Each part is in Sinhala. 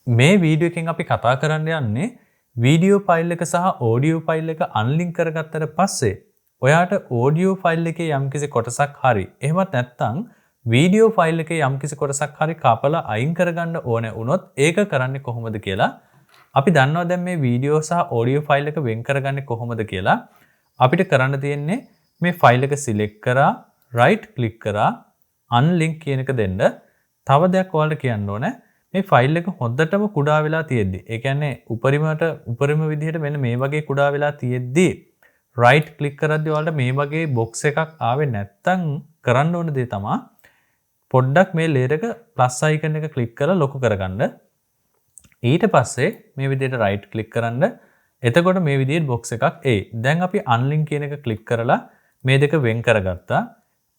මේ වීඩියෝ එකෙන් අපි කතා කරන්න යන්නේ වීඩියෝ ෆයිල් එක සහ ඔඩියෝ ෆයිල් එක අන්ලින්ක් කරගත්තට පස්සේ ඔයාට ඔඩියෝ ෆයිල් එකේ යම්කිසි කොටසක් හරි එහෙමත් නැත්නම් වීඩියෝ ෆයිල් එකේ යම්කිසි කොටසක් හරි කපලා අයින් කරගන්න ඕනේ වුණොත් ඒක කරන්නේ කොහොමද කියලා අපි දන්නවා දැන් මේ වීඩියෝ සහ ඔඩියෝ ෆයිල් එක වෙන් කරගන්නේ කොහොමද කියලා අපිට කරන්න තියෙන්නේ මේ ෆයිල් එක සිලෙක්ට් කරා right click කරා unlink කියන එක දෙන්න තව දෙයක් ඔයාලට කියන්න ඕනේ මේ ෆයිල් එක හොඳටම කුඩා වෙලා තියෙද්දි ඒ කියන්නේ උපරිම විදිහට මෙන්න මේ වගේ කුඩා වෙලා තියෙද්දි right click කරද්දී ඔයාලට මේ වගේ box එකක් ආවේ නැත්තම් කරන්න ඕන දේ තමයි පොඩ්ඩක් මේ layer එක plus icon එක click කරලා ලොකු කරගන්න ඊට පස්සේ මේ විදිහට right click කරන්න එතකොට මේ විදිහට box එකක් එයි දැන් අපි unlink කියන එක click කරලා මේ දෙක වෙන් කරගත්තා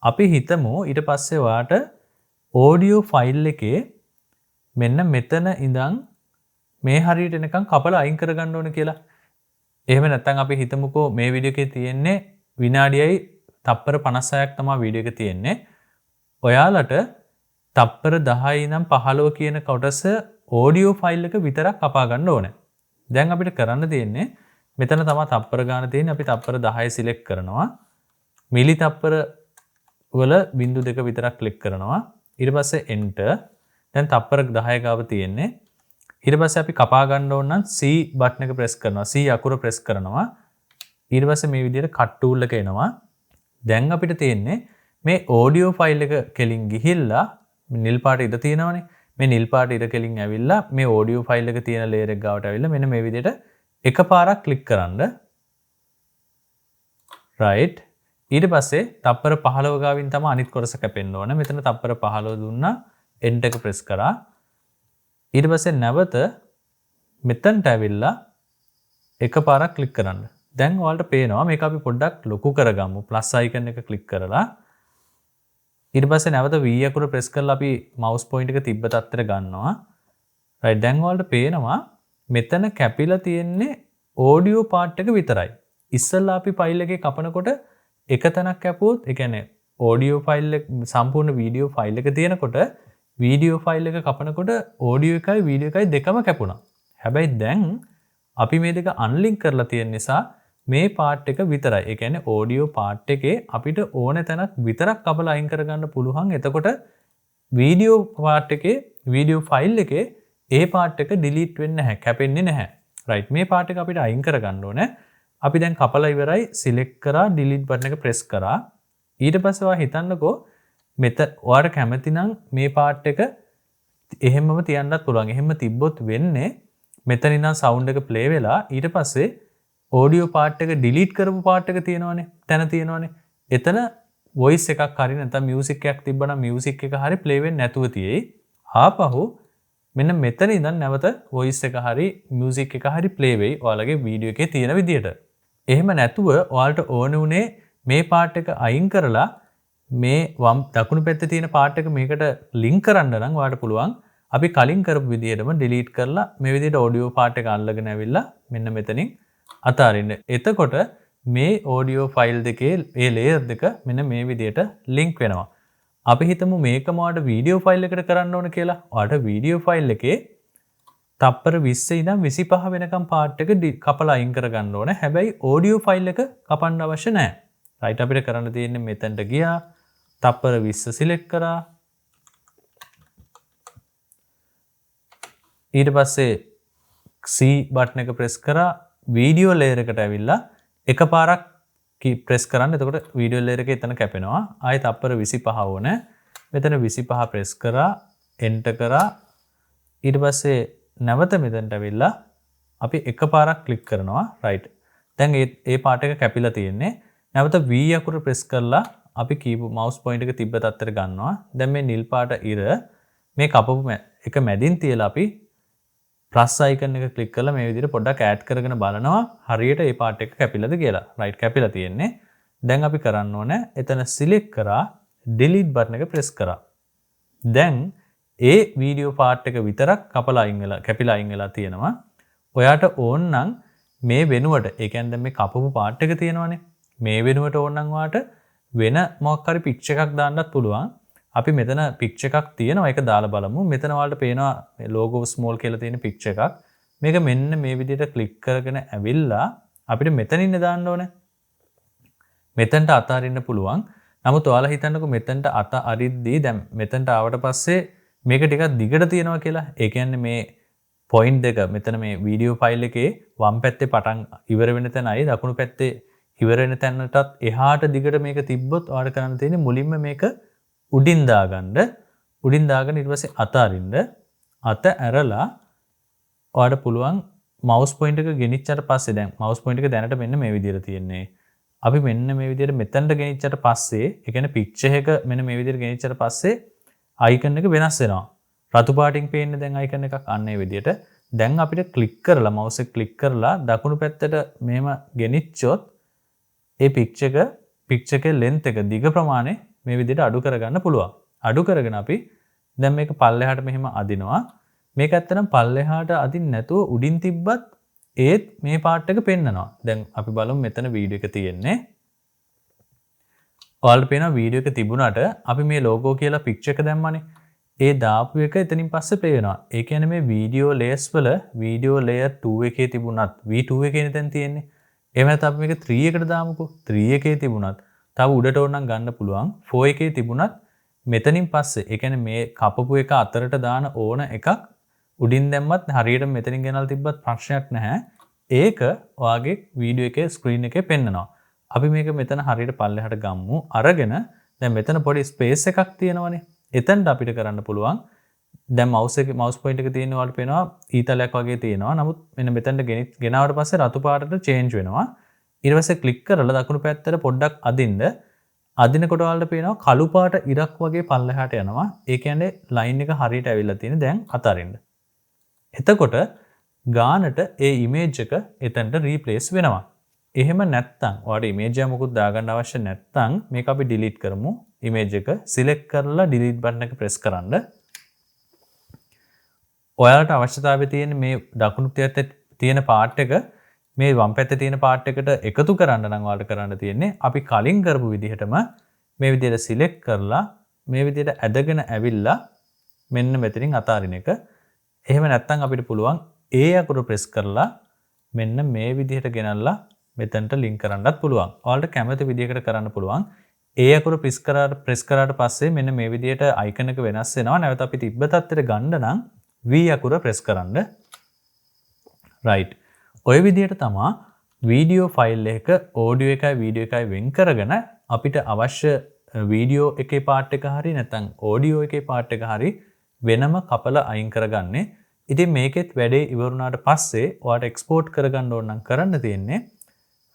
අපි හිතමු ඊට පස්සේ ඔයාට audio file එකේ මෙන්න මෙතන ඉඳන් මේ හරියට එනකන් කපලා අයින් කරගන්න ඕන කියලා. එහෙම නැත්නම් අපි හිතමුකෝ මේ වීඩියෝ එකේ තියෙන්නේ විනාඩියයි තප්පර 56ක් තමයි වීඩියෝ එක තියෙන්නේ. ඔයාලට තප්පර 10 ඉඳන් 15 කියන කොටස audio file එක විතරක් කපා ගන්න ඕනේ. දැන් අපිට කරන්න තියෙන්නේ මෙතන තමයි තප්පර ගන්න තියෙන්නේ. අපි තප්පර 10 සිලෙක්ට් කරනවා. මිලි තප්පර වල බිංදු දෙක විතරක් ක්ලික් කරනවා. ඊට පස්සේ enter දැන් තප්පර 10 ගාව තියෙන්නේ. ඊට පස්සේ අපි කපා ගන්න ඕන නම් C බටන් එක ප්‍රෙස් කරනවා. C අකුර ප්‍රෙස් කරනවා. ඊට පස්සේ මේ විදිහට cut tool එක එනවා. දැන් අපිට තියෙන්නේ මේ audio file එක කෙලින් ගිහිල්ලා නිල් පාට ඉර තියෙනවනේ. මේ නිල් පාට ඉර කෙලින් ඇවිල්ලා මේ audio file එක තියෙන layer එක ගාවට ඇවිල්ලා මෙන්න මේ විදිහට එකපාරක් ක්ලික් කරන්න. right ඊට පස්සේ තප්පර 15 ගාවින් තමයි අනිත් කොටස කැපෙන්න ඕන. මෙතන තප්පර 15 දුන්නා. enter එක press කරා. ඊට පස්සේ නැවත මෙතනට ඇවිල්ලා එකපාරක් click කරන්න. දැන් ඔයාලට පේනවා මේක අපි පොඩ්ඩක් ලොකු කරගමු. plus icon එක click කරලා ඊට පස්සේ නැවත V අකුර press කරලා අපි mouse point එක තිබ්බ තත්ත්වයට ගන්නවා. right දැන් ඔයාලට පේනවා මෙතන කැපිලා තියෙන්නේ audio part එක විතරයි. ඉස්සෙල්ලා අපි file එකේ කපනකොට එක තැනක් කැපුවොත් ඒ කියන්නේ audio file එක සම්පූර්ණ video file එක තියෙනකොට video file එක කපනකොට audio එකයි video එකයි දෙකම කැපුණා. හැබැයි දැන් අපි මේ දෙක unlink කරලා තියෙන නිසා මේ part එක විතරයි. ඒ කියන්නේ audio part එකේ අපිට ඕන තැනක් විතරක් කපලා අයින් කරගන්න පුළුවන්. එතකොට video part එකේ video file එකේ ඒ part එක delete වෙන්නේ නැහැ. කැපෙන්නේ නැහැ. right මේ part එක අපිට අයින් කරගන්න ඕනේ. අපි දැන් කපලා ඉවරයි select කරා delete button එක press කරා ඊට පස්සේ ඔයා හිතන්නකෝ මෙතන ඔයාට කැමති නම් මේ part එක එහෙමම තියන්නත් පුළුවන්. එහෙම තිබ්බොත් වෙන්නේ මෙතන ඉඳන් sound එක play වෙලා ඊට පස්සේ audio part එක delete කරපු part එක තියෙනවනේ. තැන තියෙනවනේ. එතන voice එකක් හරි නැත්නම් music එකක් තිබ්බනම් music එක හරි play වෙන්නේ නැතුව තියෙයි. ආපහු මෙන්න මෙතන ඉඳන් නැවත voice එක හරි music එක හරි play වෙයි ඔයාලගේ වීඩියෝ එකේ තියෙන විදිහට. එහෙම නැතුව ඔයාලට ඕන උනේ මේ part එක අයින් කරලා මේ වම් දකුණු පැත්තේ තියෙන part එක මේකට link කරන්න නම් ඔයාලට පුළුවන් අපි කලින් කරපු විදිහටම delete කරලා මේ විදිහට audio part එක අල්ලගෙන ඇවිල්ලා මෙන්න මෙතනින් අතාරින්න. එතකොට මේ audio file දෙකේ ඒ layer දෙක මෙන්න මේ විදිහට link වෙනවා. අපි හිතමු මේකම ඔයාලට වීඩියෝ ෆයිල් එකකට කරන්න ඕන කියලා. ඔයාලට වීඩියෝ ෆයිල් එකේ තප්පර 20 ඉඳන් 25 වෙනකම් part එක කපලා අයින් කරගන්න ඕන. හැබැයි audio file එක කපන්න අවශ්‍ය නැහැ. right අපිට කරන්න තියෙන්නේ මෙතනට ගියා. තප්පර 20 select කරා. ඊට පස්සේ C button එක press කරා. වීඩියෝ layer එකට ඇවිල්ලා එකපාරක් press කරන්න. එතකොට වීඩියෝ layer එක එතන කැපෙනවා. ආයෙත් තප්පර 25 ඕනේ. මෙතන 25 press කරා. enter කරා. ඊට පස්සේ නැවත මෙතනට ඇවිල්ලා අපි එකපාරක් click කරනවා. right. දැන් ඒ part එක කැපිලා තියෙන්නේ. නැවත V අකුර press කරලා අපි කීබෝඩ් mouse point එක තිබ්බ තත්ත්වයට ගන්නවා. දැන් මේ නිල් පාට ඉර මේ කපපු එක මැදින් තියලා අපි plus icon එක click කරලා මේ විදිහට පොඩ්ඩක් add කරගෙන බලනවා හරියට ඒ part එක කැපිලාද කියලා. right කැපිලා තියෙන්නේ. දැන් අපි කරන්න ඕනේ එතන select කරා delete button එක press කරා. දැන් ඒ වීඩියෝ part එක විතරක් කපලා අයින් වෙලා කැපිලා අයින් වෙලා තියෙනවා. ඔයාට ඕන නම් මේ වෙනුවට ඒ කියන්නේ දැන් මේ කපපු part එක තියෙනවනේ. මේ වෙනුවට ඕන නම් ඔයාට වෙන මොකක් හරි picture එකක් දාන්නත් පුළුවන්. අපි මෙතන පික්චර් එකක් තියෙනවා ඒක දාලා බලමු. මෙතන ඔයාලට පේනවා logo small කියලා තියෙන පික්චර් එකක්. මේක මෙන්න මේ විදිහට ක්ලික් කරගෙන ඇවිල්ලා අපිට මෙතනින් දාන්න ඕනේ. මෙතනට අත අරින්න පුළුවන්. නමුත් ඔයාලා හිතන්නකෝ මෙතනට අත අරිද්දී දැන් මෙතනට ආවට පස්සේ මේක ටිකක් දිගට තියෙනවා කියලා. ඒ කියන්නේ මේ පොයින්ට් දෙක මෙතන මේ වීඩියෝ ෆයිල් එකේ වම් පැත්තේ පටන් ඉවර වෙන තැනයි දකුණු පැත්තේ ඉවර වෙන තැනටත් එහාට දිගට මේක තිබ්බොත් ඔයාලට කරන්න තියෙන්නේ මුලින්ම මේක උඩින් දාගෙන ඊට පස්සේ අත අරින්න. අත ඇරලා ඔයාලට පුළුවන් මවුස් පොයින්ටර් එක ගෙනිච්චට පස්සේ දැන් මවුස් පොයින්ටර් එක දැනට මෙන්න මේ විදිහට තියෙන්නේ. අපි මෙන්න මේ විදිහට මෙතනට ගෙනිච්චට පස්සේ ඒ කියන්නේ පික්චර් එක මෙන්න මේ විදිහට ගෙනිච්චට පස්සේ අයිකන් එක වෙනස් වෙනවා. රතු පාටින් පේන්නේ දැන් අයිකන් එකක් අන්න ඒ විදිහට. දැන් අපිට ක්ලික් කරලා මවුස් එක ක්ලික් කරලා දකුණු පැත්තට මෙහෙම ගෙනිච්චොත් ඒ පික්චර් එකේ length එක දිග ප්‍රමාණය මේ විදිහට අඩු කරගන්න පුළුවන්. අඩු කරගෙන අපි දැන් මේක පල්ලෙහාට මෙහෙම අදිනවා. මේක ඇත්තටම පල්ලෙහාට අදින්න නැතුව උඩින් තිබ්බත් ඒත් මේ පාර්ට් එක පෙන්නනවා. දැන් අපි බලමු මෙතන වීඩියෝ එක තියෙන්නේ. ඔයාලට පේනවා වීඩියෝ එක තිබුණාට අපි මේ logo කියලා පික්චර් එක දැම්මනේ. ඒ දාපු එක එතනින් පස්සේ ප්ලේ වෙනවා. ඒ කියන්නේ මේ වීඩියෝ ලේයර්ස් වල වීඩියෝ ලේයර් 2 එකේ තිබුණත් V2 එකේනේ දැන් තියෙන්නේ. එහෙම නැත්නම් අපි මේක 3 එකට දාමුකෝ. 3 එකේ තිබුණත් තව උඩට ඕනනම් ගන්න පුළුවන්. 4 එකේ තිබුණත් මෙතනින් පස්සේ ඒ කියන්නේ මේ කපපු එක අතරට දාන ඕන එකක් උඩින් දැම්මත් හරියට මෙතනින් ගෙනල්ලා තිබ්බත් ප්‍රශ්නයක් නැහැ. ඒක ඔයාගේ වීඩියෝ එකේ ස්ක්‍රීන් එකේ පෙන්නනවා. අපි මේක මෙතන හරියට පල්ලෙහාට ගම්මු. අරගෙන දැන් මෙතන පොඩි ස්පේස් එකක් තියෙනවනේ. එතනට අපිට කරන්න පුළුවන්. දැන් මවුස් පොයින්ටර් එක තියෙන ඔයාලට පේනවා ඊතලයක් වගේ තියෙනවා. නමුත් මෙන්න මෙතනට ගෙනාවට පස්සේ රතු පාටට චේන්ජ් වෙනවා. ඊට පස්සේ ක්ලික් කරලා දකුණු පැත්තට පොඩ්ඩක් අදින්න. අදිනකොට ඔයාලට පේනවා කළු පාට ඉරක් වගේ පල්ලෙහාට යනවා. ඒ කියන්නේ ලයින් එක හරියට ඇවිල්ලා තියෙන. දැන් අතරින්න. එතකොට ගානට ඒ ඉමේජ් එක එතනට රීප්ලේස් වෙනවා. එහෙම නැත්තම් ඔයාලට ඉමේජ් එක මොකුත් දාගන්න අවශ්‍ය නැත්තම් මේක අපි ඩිලීට් කරමු. ඉමේජ් එක සිලෙක්ට් කරලා ඩිලීට් බටන් එක ප්‍රෙස් කරන්න. ඔයාලට අවශ්‍යතාවය තියෙන මේ දකුණු පැත්තේ තියෙන පාර්ට් එක මේ වම් පැත්තේ තියෙන පාර්ට් එකට එකතු කරන්න නම් ඔයාලට කරන්න තියෙන්නේ අපි කලින් කරපු විදිහටම මේ විදිහට සිලෙක්ට් කරලා මේ විදිහට ඇදගෙන ඇවිල්ලා මෙන්න මෙතනින් අතාරින එක. එහෙම නැත්තම් අපිට පුළුවන් ඒ අකුර ප්‍රෙස් කරලා මෙන්න මේ විදිහට ගෙනල්ලා මෙතනට ලින්ක් කරන්නත් පුළුවන්. ඔයාලට කැමති විදිහකට කරන්න පුළුවන්. ඒ අකුර ප්‍රෙස් කරාට පස්සේ මෙන්න මේ විදිහට අයිකන් එක වෙනස් වෙනවා. නැවත අපි තිබ්බ තත්ත්වයට ගන්න නම් V අකුර ප්‍රෙස් කරන්න. right. ඔය විදිහට තමයි වීඩියෝ ෆයිල් එක ඔඩියෝ එකයි වීඩියෝ එකයි වෙන් කරගෙන අපිට අවශ්‍ය වීඩියෝ එකේ පාර්ට් එක හරි නැත්නම් ඔඩියෝ එකේ පාර්ට් එක හරි වෙනම කපලා අයින් කරගන්නේ. ඉතින් මේකෙත් වැඩේ ඉවරුණාට පස්සේ ඔයාලට එක්ස්පෝර්ට් කරගන්න ඕන නම් කරන්න තියෙන්නේ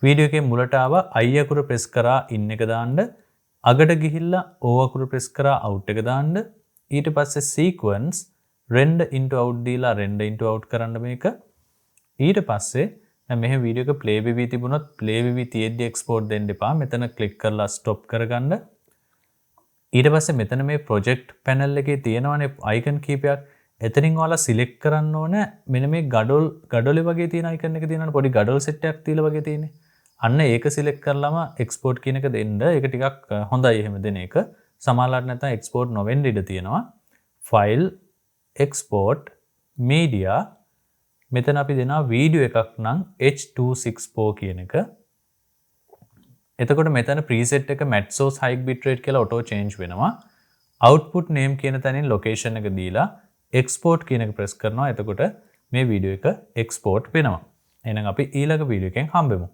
වීඩියෝ එකේ මුලට ආව I අකුර ප්‍රෙස් කරා ඉන් එක දාන්න, අගට ගිහිල්ලා O අකුර ප්‍රෙස් කරා out එක දාන්න, ඊට පස්සේ sequence render into out දීලා render into out කරන්න මේක. ඊට පස්සේ දැන් මෙහෙම වීඩියෝ එක play වෙවි තිබුණොත් play වෙවි තියෙද්දි export දෙන්න එපා. මෙතන click කරලා stop කරගන්න. ඊට පස්සේ මෙතන මේ project panel එකේ තියෙනවනේ icon කීපයක්. එතනින් ඔයාලා select කරන්න ඕන මෙන්න මේ ගඩොලේ වගේ තියෙන icon එක තියෙනවනේ පොඩි ගඩොල් set එකක් තියලා වගේ තියෙන්නේ. අන්න ඒක select කරලාම export කියන එක දෙන්න. ඒක ටිකක් හොඳයි එහෙම දෙන එක. සමහරවිට නැත්නම් export නොවෙන්න ඉඩ තියෙනවා. file export media මෙතන අපි දෙනවා වීඩියෝ එකක් නම් H264 කියන එක. එතකොට මෙතන preset එක matte source high bitrate කියලා auto change වෙනවා. output name කියන තැනින් location එක දීලා export කියන එක press කරනවා. එතකොට මේ වීඩියෝ එක export වෙනවා. එහෙනම් අපි ඊළඟ වීඩියෝ එකෙන් හම්බෙමු.